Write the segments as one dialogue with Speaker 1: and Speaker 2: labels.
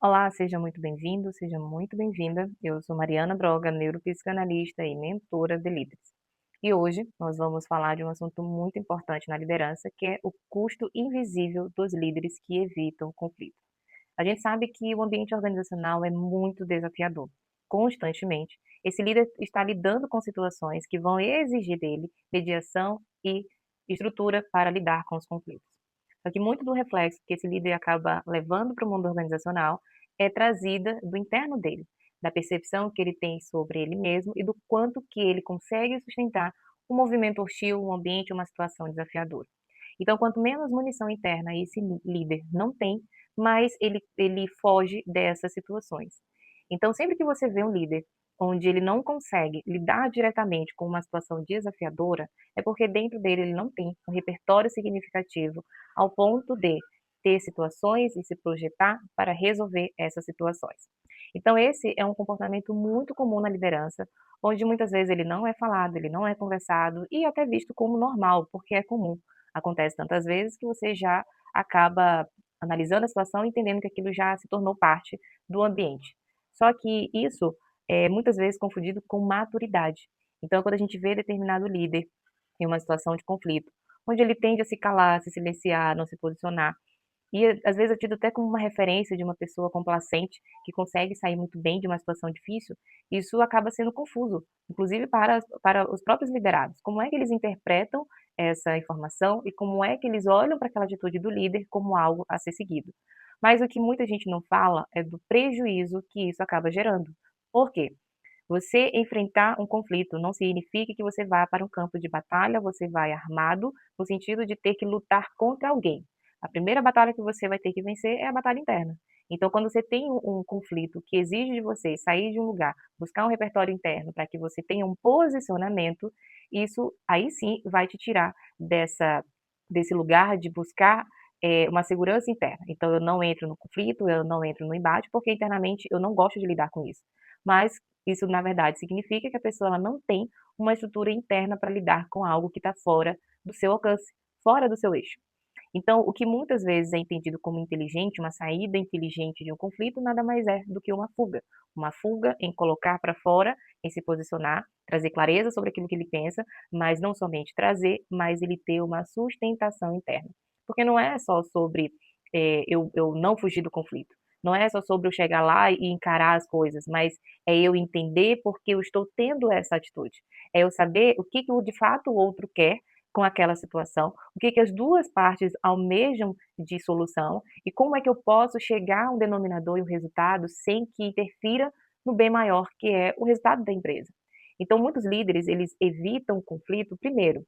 Speaker 1: Olá, seja muito bem-vindo, seja muito bem-vinda. Eu sou Mariana Broga, neuropsicanalista e mentora de líderes. E hoje nós vamos falar de um assunto muito importante na liderança, que é o custo invisível dos líderes que evitam conflito. A gente sabe que o ambiente organizacional é muito desafiador. Constantemente, esse líder está lidando com situações que vão exigir dele mediação e estrutura para lidar com os conflitos. Só que muito do reflexo que esse líder acaba levando para o mundo organizacional é trazida do interno dele, da percepção que ele tem sobre ele mesmo e do quanto que ele consegue sustentar um movimento hostil, um ambiente, uma situação desafiadora. Então, quanto menos munição interna esse líder não tem, mais ele foge dessas situações. Então, sempre que você vê um líder onde ele não consegue lidar diretamente com uma situação desafiadora, é porque dentro dele ele não tem um repertório significativo ao ponto de ter situações e se projetar para resolver essas situações. Então, esse é um comportamento muito comum na liderança, onde muitas vezes ele não é falado, ele não é conversado e até visto como normal, porque é comum. Acontece tantas vezes que você já acaba analisando a situação e entendendo que aquilo já se tornou parte do ambiente. Só que isso é muitas vezes confundido com maturidade. Então, quando a gente vê determinado líder em uma situação de conflito, onde ele tende a se calar, se silenciar, não se posicionar, e às vezes é tido até como uma referência de uma pessoa complacente que consegue sair muito bem de uma situação difícil, isso acaba sendo confuso, inclusive para os próprios liderados. Como é que eles interpretam essa informação e como é que eles olham para aquela atitude do líder como algo a ser seguido? Mas o que muita gente não fala é do prejuízo que isso acaba gerando. Por quê? Você enfrentar um conflito não significa que você vá para um campo de batalha, você vai armado, no sentido de ter que lutar contra alguém. A primeira batalha que você vai ter que vencer é a batalha interna. Então, quando você tem um conflito que exige de você sair de um lugar, buscar um repertório interno para que você tenha um posicionamento, isso aí sim vai te tirar desse lugar de buscar uma segurança interna. Então, eu não entro no conflito, eu não entro no embate, porque internamente eu não gosto de lidar com isso. Mas isso, na verdade, significa que a pessoa ela não tem uma estrutura interna para lidar com algo que está fora do seu alcance, fora do seu eixo. Então, o que muitas vezes é entendido como inteligente, uma saída inteligente de um conflito, nada mais é do que uma fuga. Uma fuga em colocar para fora, em se posicionar, trazer clareza sobre aquilo que ele pensa, mas não somente trazer, mas ele ter uma sustentação interna. Porque não é só sobre eu não fugir do conflito. Não é só sobre eu chegar lá e encarar as coisas, mas é eu entender porque eu estou tendo essa atitude. É eu saber o que de fato o outro quer com aquela situação, o que as duas partes almejam de solução e como é que eu posso chegar a um denominador e um resultado sem que interfira no bem maior, que é o resultado da empresa. Então, muitos líderes, eles evitam o conflito, primeiro,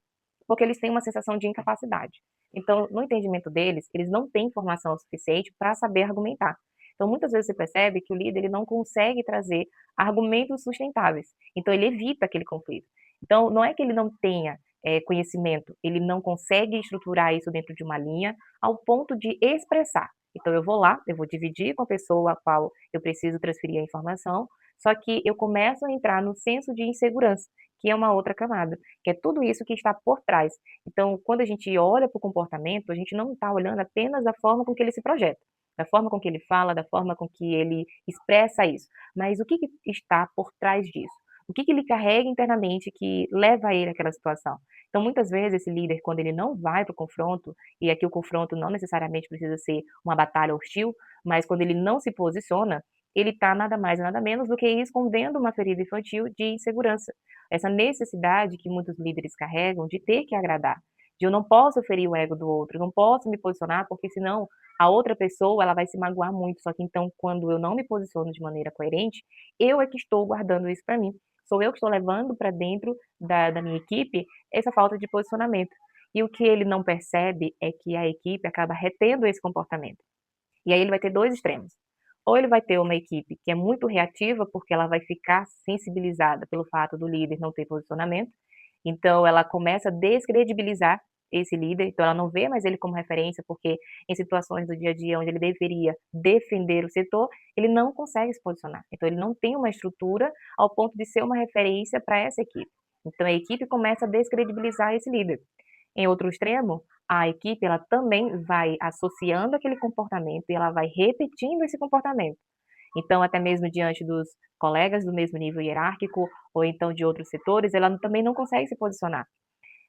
Speaker 1: porque eles têm uma sensação de incapacidade. Então, no entendimento deles, eles não têm informação suficiente para saber argumentar. Então, muitas vezes você percebe que o líder ele não consegue trazer argumentos sustentáveis. Então, ele evita aquele conflito. Então, não é que ele não tenha conhecimento, ele não consegue estruturar isso dentro de uma linha ao ponto de expressar. Então, eu vou lá, eu vou dividir com a pessoa a qual eu preciso transferir a informação, só que eu começo a entrar no senso de insegurança, que é uma outra camada, que é tudo isso que está por trás. Então, quando a gente olha para o comportamento, a gente não está olhando apenas da forma com que ele se projeta, da forma com que ele fala, da forma com que ele expressa isso, mas o que está por trás disso? O que ele carrega internamente que leva ele àquela situação? Então, muitas vezes, esse líder, quando ele não vai para o confronto, e aqui o confronto não necessariamente precisa ser uma batalha hostil, mas quando ele não se posiciona, ele está nada mais e nada menos do que escondendo uma ferida infantil de insegurança. Essa necessidade que muitos líderes carregam de ter que agradar, de eu não posso ferir o ego do outro, eu não posso me posicionar, porque senão a outra pessoa ela vai se magoar muito. Só que então, quando eu não me posiciono de maneira coerente, eu é que estou guardando isso para mim. Sou eu que estou levando para dentro da minha equipe essa falta de posicionamento. E o que ele não percebe é que a equipe acaba retendo esse comportamento. E aí ele vai ter dois extremos. Ou ele vai ter uma equipe que é muito reativa, porque ela vai ficar sensibilizada pelo fato do líder não ter posicionamento, então ela começa a descredibilizar esse líder, então ela não vê mais ele como referência, porque em situações do dia a dia onde ele deveria defender o setor, ele não consegue se posicionar. Então ele não tem uma estrutura ao ponto de ser uma referência para essa equipe. Então a equipe começa a descredibilizar esse líder. Em outro extremo, a equipe ela também vai associando aquele comportamento e ela vai repetindo esse comportamento. Então, até mesmo diante dos colegas do mesmo nível hierárquico, ou então de outros setores, ela também não consegue se posicionar.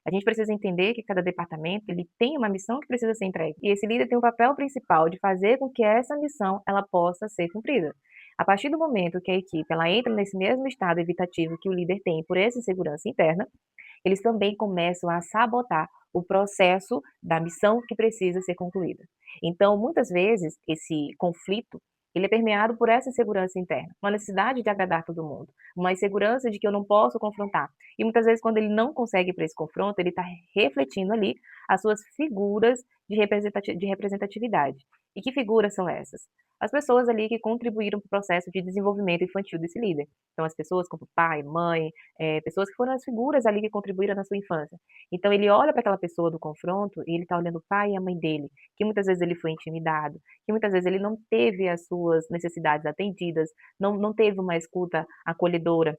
Speaker 1: A gente precisa entender que cada departamento ele tem uma missão que precisa ser entregue. E esse líder tem o papel principal de fazer com que essa missão ela possa ser cumprida. A partir do momento que a equipe ela entra nesse mesmo estado evitativo que o líder tem por essa insegurança interna, eles também começam a sabotar o processo da missão que precisa ser concluída. Então, muitas vezes, esse conflito ele é permeado por essa insegurança interna, uma necessidade de agradar todo mundo, uma insegurança de que eu não posso confrontar. E muitas vezes, quando ele não consegue ir para esse confronto, ele está refletindo ali as suas figuras de representatividade. E que figuras são essas? As pessoas ali que contribuíram para o processo de desenvolvimento infantil desse líder. Então, as pessoas como pai, mãe, pessoas que foram as figuras ali que contribuíram na sua infância. Então, ele olha para aquela pessoa do confronto e ele está olhando o pai e a mãe dele, que muitas vezes ele foi intimidado, que muitas vezes ele não teve as suas necessidades atendidas, não teve uma escuta acolhedora,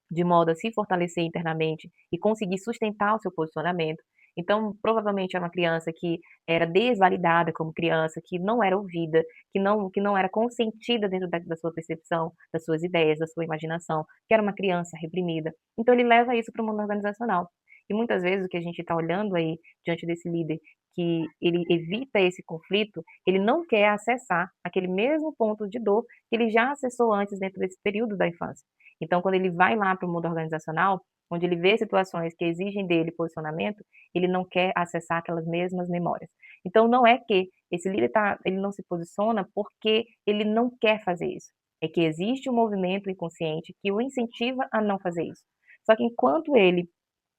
Speaker 1: de modo a se fortalecer internamente e conseguir sustentar o seu posicionamento. Então, provavelmente é uma criança que era desvalidada como criança, que não era ouvida, que não era consentida dentro da sua percepção, das suas ideias, da sua imaginação, que era uma criança reprimida. Então, ele leva isso para o mundo organizacional. E muitas vezes o que a gente está olhando aí diante desse líder, que ele evita esse conflito, ele não quer acessar aquele mesmo ponto de dor que ele já acessou antes dentro desse período da infância. Então, quando ele vai lá para o mundo organizacional, onde ele vê situações que exigem dele posicionamento, ele não quer acessar aquelas mesmas memórias. Então, não é que esse líder ele não se posiciona porque ele não quer fazer isso. É que existe um movimento inconsciente que o incentiva a não fazer isso. Só que enquanto ele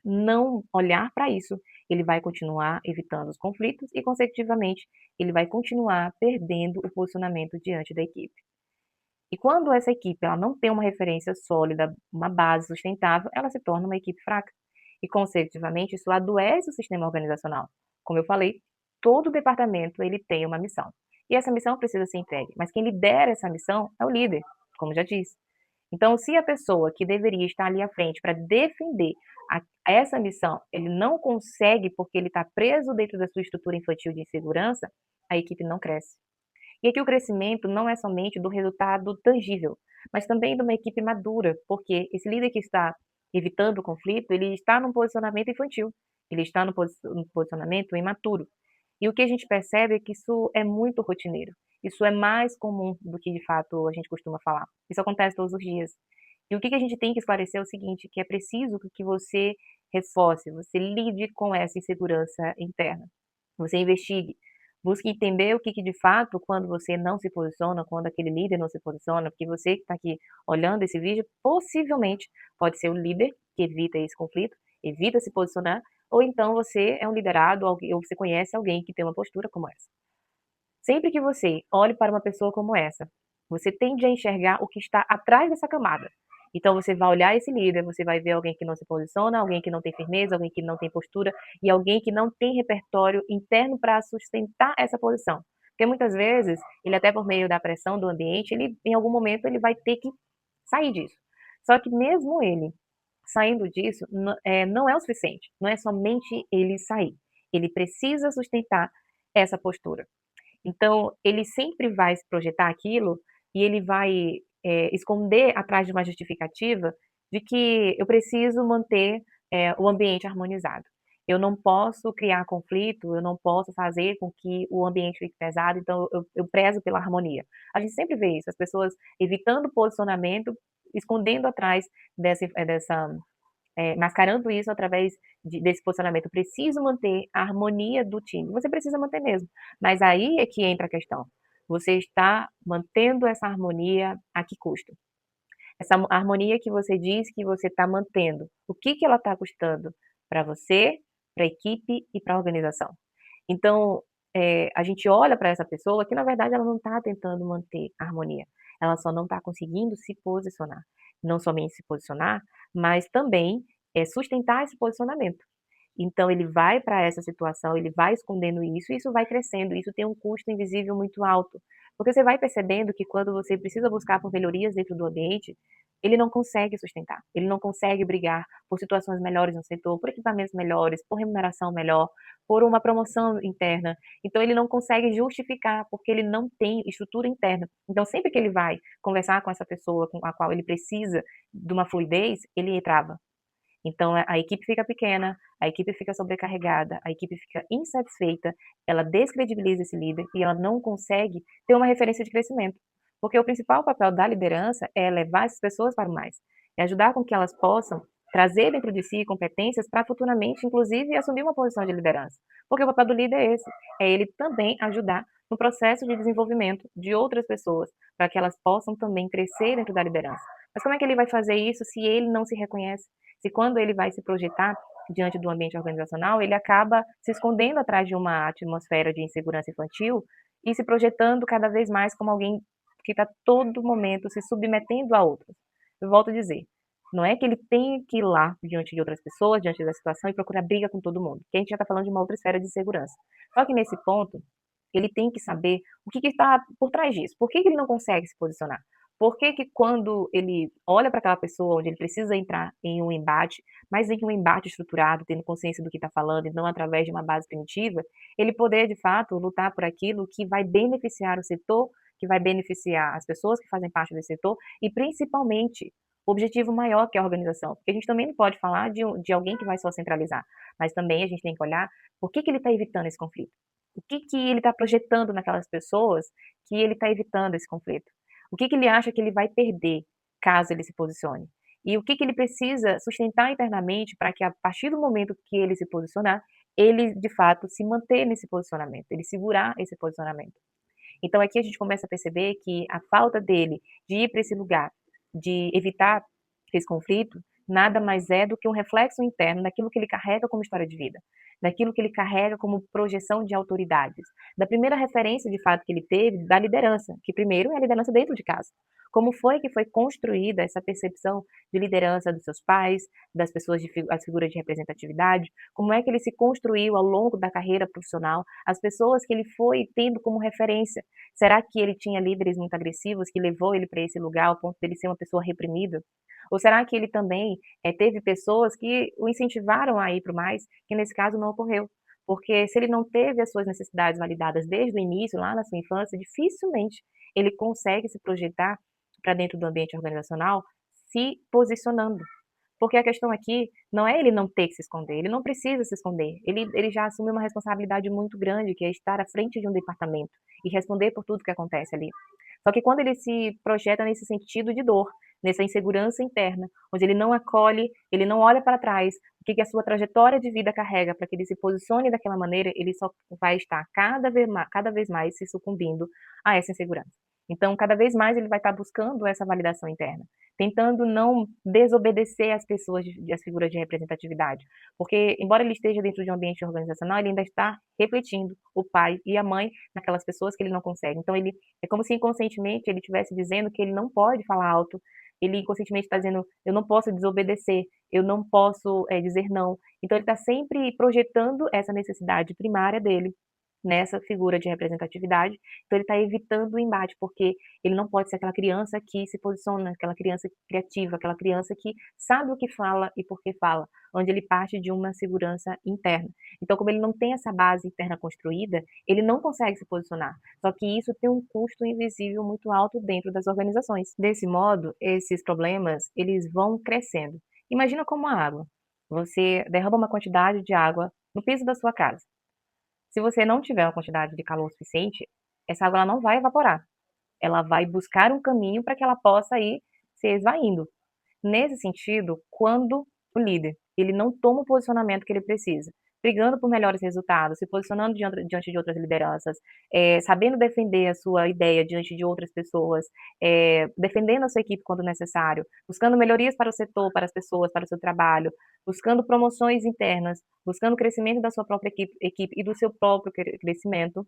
Speaker 1: não olhar para isso, ele vai continuar evitando os conflitos e, consecutivamente, ele vai continuar perdendo o posicionamento diante da equipe. E quando essa equipe ela não tem uma referência sólida, uma base sustentável, ela se torna uma equipe fraca. E, consecutivamente, isso adoece o sistema organizacional. Como eu falei, todo departamento ele tem uma missão. E essa missão precisa ser entregue. Mas quem lidera essa missão é o líder, como já disse. Então, se a pessoa que deveria estar ali à frente para defender essa missão, ele não consegue porque ele está preso dentro da sua estrutura infantil de insegurança, a equipe não cresce. E aqui o crescimento não é somente do resultado tangível, mas também de uma equipe madura, porque esse líder que está evitando o conflito, ele está num posicionamento infantil, ele está num posicionamento imaturo. E o que a gente percebe é que isso é muito rotineiro. Isso é mais comum do que de fato a gente costuma falar. Isso acontece todos os dias. E o que a gente tem que esclarecer é o seguinte, que é preciso que você reforce, você lide com essa insegurança interna. Você investigue, busque entender o que de fato, quando você não se posiciona, quando aquele líder não se posiciona, porque você que está aqui olhando esse vídeo, possivelmente pode ser o líder que evita esse conflito, evita se posicionar, ou então você é um liderado, ou você conhece alguém que tem uma postura como essa. Sempre que você olhe para uma pessoa como essa, você tende a enxergar o que está atrás dessa camada. Então você vai olhar esse líder, você vai ver alguém que não se posiciona, alguém que não tem firmeza, alguém que não tem postura e alguém que não tem repertório interno para sustentar essa posição. Porque muitas vezes, ele até por meio da pressão do ambiente, ele em algum momento ele vai ter que sair disso. Só que mesmo ele saindo disso, não é o suficiente, não é somente ele sair. Ele precisa sustentar essa postura. Então, ele sempre vai se projetar aquilo e ele vai esconder atrás de uma justificativa de que eu preciso manter o ambiente harmonizado. Eu não posso criar conflito, eu não posso fazer com que o ambiente fique pesado, então eu prezo pela harmonia. A gente sempre vê isso, as pessoas evitando posicionamento, escondendo atrás dessa mascarando isso através desse posicionamento. Preciso manter a harmonia do time. Você precisa manter mesmo. Mas aí é que entra a questão. Você está mantendo essa harmonia a que custo? Essa harmonia que você diz que você está mantendo, o que ela está custando para você, para a equipe e para a organização? Então, a gente olha para essa pessoa que, na verdade, ela não está tentando manter a harmonia. Ela só não está conseguindo se posicionar. Não somente se posicionar, mas também sustentar esse posicionamento. Então, ele vai para essa situação, ele vai escondendo isso, e isso vai crescendo, isso tem um custo invisível muito alto, Porque você vai percebendo que quando você precisa buscar por melhorias dentro do ambiente, ele não consegue sustentar, ele não consegue brigar por situações melhores no setor, por equipamentos melhores, por remuneração melhor, por uma promoção interna. Então ele não consegue justificar, porque ele não tem estrutura interna. Então sempre que ele vai conversar com essa pessoa com a qual ele precisa de uma fluidez, ele trava. Então a equipe fica pequena, a equipe fica sobrecarregada, a equipe fica insatisfeita, ela descredibiliza esse líder e ela não consegue ter uma referência de crescimento. Porque o principal papel da liderança é levar essas pessoas para o mais, é ajudar com que elas possam trazer dentro de si competências para futuramente, inclusive, assumir uma posição de liderança. Porque o papel do líder é esse, é ele também ajudar no processo de desenvolvimento de outras pessoas, para que elas possam também crescer dentro da liderança. Mas como é que ele vai fazer isso se ele não se reconhece? Se quando ele vai se projetar diante do ambiente organizacional, ele acaba se escondendo atrás de uma atmosfera de insegurança infantil e se projetando cada vez mais como alguém que está todo momento se submetendo a outros. Eu volto a dizer, não é que ele tenha que ir lá diante de outras pessoas, diante da situação e procurar briga com todo mundo, porque a gente já está falando de uma outra esfera de segurança. Só que nesse ponto, ele tem que saber o que está por trás disso. Por que ele não consegue se posicionar? Por que quando ele olha para aquela pessoa onde ele precisa entrar em um embate, mas em um embate estruturado, tendo consciência do que está falando e não através de uma base primitiva, ele poder, de fato, lutar por aquilo que vai beneficiar o setor, que vai beneficiar as pessoas que fazem parte desse setor e, principalmente, o objetivo maior que é a organização. Porque a gente também não pode falar de alguém que vai só centralizar, mas também a gente tem que olhar por que ele está evitando esse conflito. O que ele está projetando naquelas pessoas que ele está evitando esse conflito? O que ele acha que ele vai perder caso ele se posicione? E o que ele precisa sustentar internamente para que, a partir do momento que ele se posicionar, ele, de fato, se manter nesse posicionamento, ele segurar esse posicionamento. Então, aqui a gente começa a perceber que a falta dele de ir para esse lugar, de evitar esse conflito, nada mais é do que um reflexo interno daquilo que ele carrega como história de vida, daquilo que ele carrega como projeção de autoridades, da primeira referência de fato que ele teve da liderança, que primeiro é a liderança dentro de casa. Como foi que foi construída essa percepção de liderança dos seus pais, das pessoas, as figuras de representatividade, como é que ele se construiu ao longo da carreira profissional, as pessoas que ele foi tendo como referência. Será que ele tinha líderes muito agressivos que levou ele para esse lugar ao ponto de ele ser uma pessoa reprimida? Ou será que ele também teve pessoas que o incentivaram a ir para o mais, que nesse caso não ocorreu? Porque se ele não teve as suas necessidades validadas desde o início, lá na sua infância, dificilmente ele consegue se projetar para dentro do ambiente organizacional se posicionando. Porque a questão aqui não é ele não ter que se esconder, ele não precisa se esconder. Ele já assume uma responsabilidade muito grande, que é estar à frente de um departamento e responder por tudo que acontece ali. Só que quando ele se projeta nesse sentido de dor, nessa insegurança interna, onde ele não acolhe, ele não olha para trás, o que a sua trajetória de vida carrega para que ele se posicione daquela maneira, ele só vai estar cada vez mais se sucumbindo a essa insegurança. Então, cada vez mais ele vai estar buscando essa validação interna, tentando não desobedecer as pessoas, as figuras de representatividade, porque embora ele esteja dentro de um ambiente organizacional, ele ainda está refletindo o pai e a mãe naquelas pessoas que ele não consegue. Então, ele é como se inconscientemente ele estivesse dizendo que ele não pode falar alto, ele inconscientemente está dizendo, eu não posso desobedecer, eu não posso dizer não. Então, ele está sempre projetando essa necessidade primária dele nessa figura de representatividade, então ele está evitando o embate, porque ele não pode ser aquela criança que se posiciona, aquela criança criativa, aquela criança que sabe o que fala e por que fala, onde ele parte de uma segurança interna. Então, como ele não tem essa base interna construída, ele não consegue se posicionar. Só que isso tem um custo invisível muito alto dentro das organizações. Desse modo, esses problemas, eles vão crescendo. Imagina como a água. Você derrama uma quantidade de água no piso da sua casa. Se você não tiver uma quantidade de calor suficiente, essa água ela não vai evaporar. Ela vai buscar um caminho para que ela possa ir se esvaindo. Nesse sentido, quando o líder ele não toma o posicionamento que ele precisa, brigando por melhores resultados, se posicionando diante de outras lideranças, sabendo defender a sua ideia diante de outras pessoas, defendendo a sua equipe quando necessário, buscando melhorias para o setor, para as pessoas, para o seu trabalho, buscando promoções internas, buscando o crescimento da sua própria equipe e do seu próprio crescimento,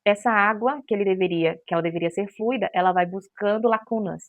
Speaker 1: essa água que ela deveria ser fluida, ela vai buscando lacunas.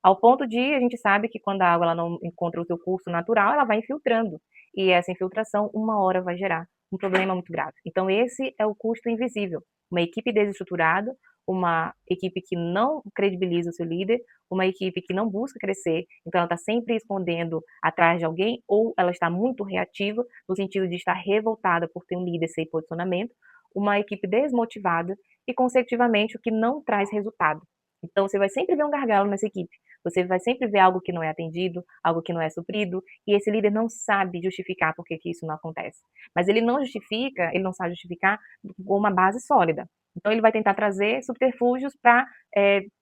Speaker 1: Ao ponto de a gente sabe que quando a água ela não encontra o seu curso natural, ela vai infiltrando. E essa infiltração, uma hora vai gerar um problema muito grave. Então, esse é o custo invisível. Uma equipe desestruturada, uma equipe que não credibiliza o seu líder, uma equipe que não busca crescer, então ela está sempre escondendo atrás de alguém, ou ela está muito reativa, no sentido de estar revoltada por ter um líder sem posicionamento, uma equipe desmotivada e, consecutivamente, o que não traz resultado. Então, você vai sempre ver um gargalo nessa equipe. Você vai sempre ver algo que não é atendido, algo que não é suprido, e esse líder não sabe justificar por que isso não acontece. Mas ele não justifica, ele não sabe justificar com uma base sólida. Então, ele vai tentar trazer subterfúgios para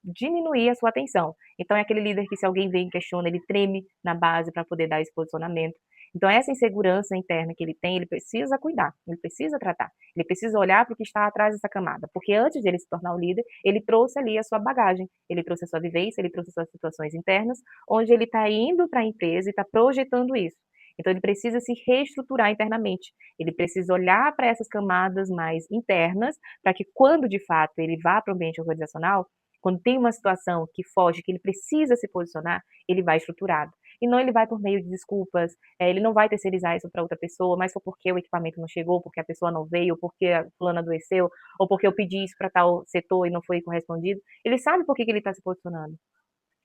Speaker 1: diminuir a sua atenção. Então, é aquele líder que, se alguém vem e questiona, ele treme na base para poder dar esse posicionamento. Então, essa insegurança interna que ele tem, ele precisa cuidar, ele precisa tratar, ele precisa olhar para o que está atrás dessa camada, porque antes de ele se tornar o líder, ele trouxe ali a sua bagagem, ele trouxe a sua vivência, ele trouxe as suas situações internas, onde ele está indo para a empresa e está projetando isso. Então, ele precisa se reestruturar internamente, ele precisa olhar para essas camadas mais internas, para que quando de fato ele vá para o ambiente organizacional, quando tem uma situação que foge, que ele precisa se posicionar, ele vai estruturado. E não ele vai por meio de desculpas, ele não vai terceirizar isso para outra pessoa, mas foi porque o equipamento não chegou, porque a pessoa não veio, ou porque a fulana adoeceu, ou porque eu pedi isso para tal setor e não foi correspondido. Ele sabe por que ele está se posicionando,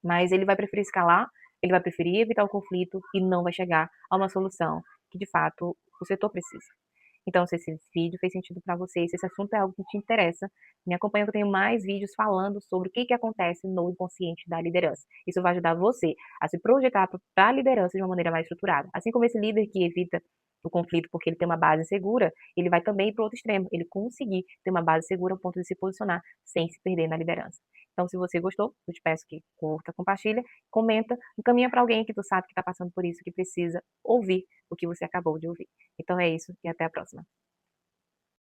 Speaker 1: mas ele vai preferir escalar, ele vai preferir evitar o conflito e não vai chegar a uma solução que de fato o setor precisa. Então, se esse vídeo fez sentido para você, se esse assunto é algo que te interessa, me acompanha que eu tenho mais vídeos falando sobre o que acontece no inconsciente da liderança. Isso vai ajudar você a se projetar para a liderança de uma maneira mais estruturada. Assim como esse líder que evita o conflito porque ele tem uma base segura, ele vai também ir para o outro extremo, ele conseguir ter uma base segura ao ponto de se posicionar sem se perder na liderança. Então, se você gostou, eu te peço que curta, compartilha, comenta, encaminha para alguém que tu sabe que está passando por isso, que precisa ouvir o que você acabou de ouvir. Então é isso e até a próxima.